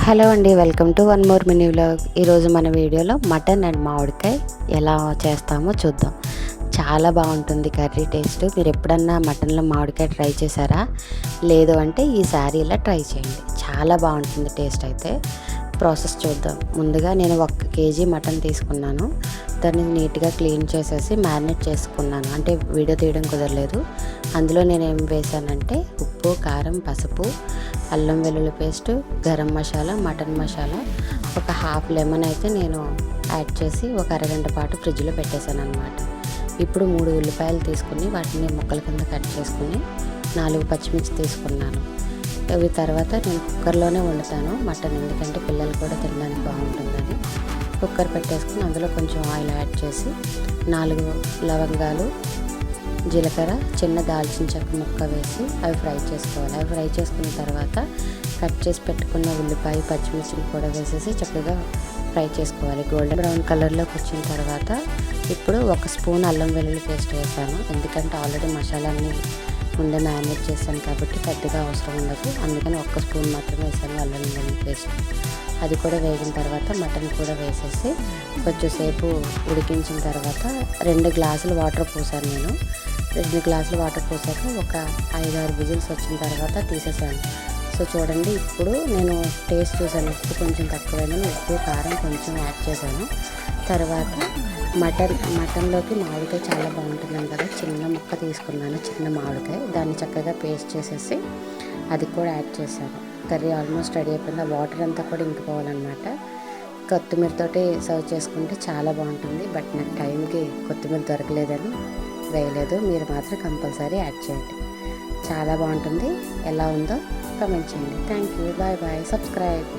Hello అండి, welcome to one more mini vlog. ఈరోజు మన వీడియోలో మటన్ అండ్ మామిడికాయ ఎలా చేస్తామో చూద్దాం. చాలా బాగుంటుంది కర్రీ టేస్ట్. మీరు ఎప్పుడన్నా మటన్లో మామిడికాయ ట్రై చేశారా? లేదు అంటే ఈసారి ఇలా ట్రై చేయండి, చాలా బాగుంటుంది టేస్ట్. అయితే ప్రాసెస్ చూద్దాం. ముందుగా నేను 1 కేజీ మటన్ తీసుకున్నాను. దాన్ని నీట్గా క్లీన్ చేసేసి మ్యారినేట్ చేసుకున్నాను. అంటే వీడియో తీయడం కుదరలేదు. అందులో నేను ఏం వేసానంటే ఉప్పు, కారం, పసుపు, అల్లం వెల్లుల్లి పేస్టు, గరం మసాలా, మటన్ మసాలా, ఒక హాఫ్ లెమన్ అయితే నేను యాడ్ చేసి ఒక అరగంట పాటు ఫ్రిడ్జ్లో పెట్టేశాను అనమాట. ఇప్పుడు 3 ఉల్లిపాయలు తీసుకుని వాటిని ముక్కల కింద కట్ చేసుకుని 4 పచ్చిమిర్చి తీసుకున్నాను. అవి తర్వాత నేను కుక్కర్లోనే వండుతాను మటన్, ఎందుకంటే పిల్లలు కూడా తినడానికి బాగుంటుందని. కుక్కర్ పెట్టేసుకుని అందులో కొంచెం ఆయిల్ యాడ్ చేసి 4 లవంగాలు, జీలకర్ర, చిన్న దాల్చిన చెక్క ముక్క వేసి అవి ఫ్రై చేసుకోవాలి. అవి ఫ్రై చేసుకున్న తర్వాత కట్ చేసి పెట్టుకున్న ఉల్లిపాయ, పచ్చిమిర్చిని కూడా వేసేసి చక్కగా ఫ్రై చేసుకోవాలి. గోల్డెన్ బ్రౌన్ కలర్లోకి వచ్చిన తర్వాత ఇప్పుడు 1 స్పూన్ అల్లం వెల్లుల్లి పేస్ట్ వేసాను, ఎందుకంటే ఆల్రెడీ మసాలాన్ని ముందే మ్యారినేట్ చేశాను కాబట్టి పెద్దగా అవసరం ఉండదు. అందుకని 1 స్పూన్ మాత్రమే వేసాను అల్లం వెల్లుల్లి పేస్ట్. అది కూడా వేగిన తర్వాత మటన్ కూడా వేసేసి కొంచెంసేపు ఉడికించిన తర్వాత 2 గ్లాసులు వాటర్ పోసాను నేను. 2 గ్లాసులు వాటర్ పోసాక ఒక 5-6 విజిల్స్ వచ్చిన తర్వాత తీసేసాను. సో చూడండి, ఇప్పుడు నేను టేస్ట్ చూసాను, ఉప్పు కొంచెం తక్కువైనా ఉప్పు, కారం కొంచెం యాడ్ చేశాను. తర్వాత మటన్లోకి మామిడికాయ చాలా బాగుంటుందని కదా చిన్న ముక్క తీసుకున్నాను, చిన్న మామిడికాయ. దాన్ని చక్కగా పేస్ట్ చేసేసి అది కూడా యాడ్ చేశాను. కర్రీ ఆల్మోస్ట్ రెడీ అయిపోయింది. ఆ వాటర్ అంతా కూడా ఇంకిపోవాలన్నమాట. కొత్తిమీరతోటి సర్వ్ చేసుకుంటే చాలా బాగుంటుంది. బట్ నాకు టైంకి కొత్తిమీర దొరకలేదని వేయలేదు. మీరు మాత్రం కంపల్సరీ యాడ్ చేయండి, చాలా బాగుంటుంది. ఎలా ఉందో కామెంట్ చేయండి. Thank you, bye bye, subscribe.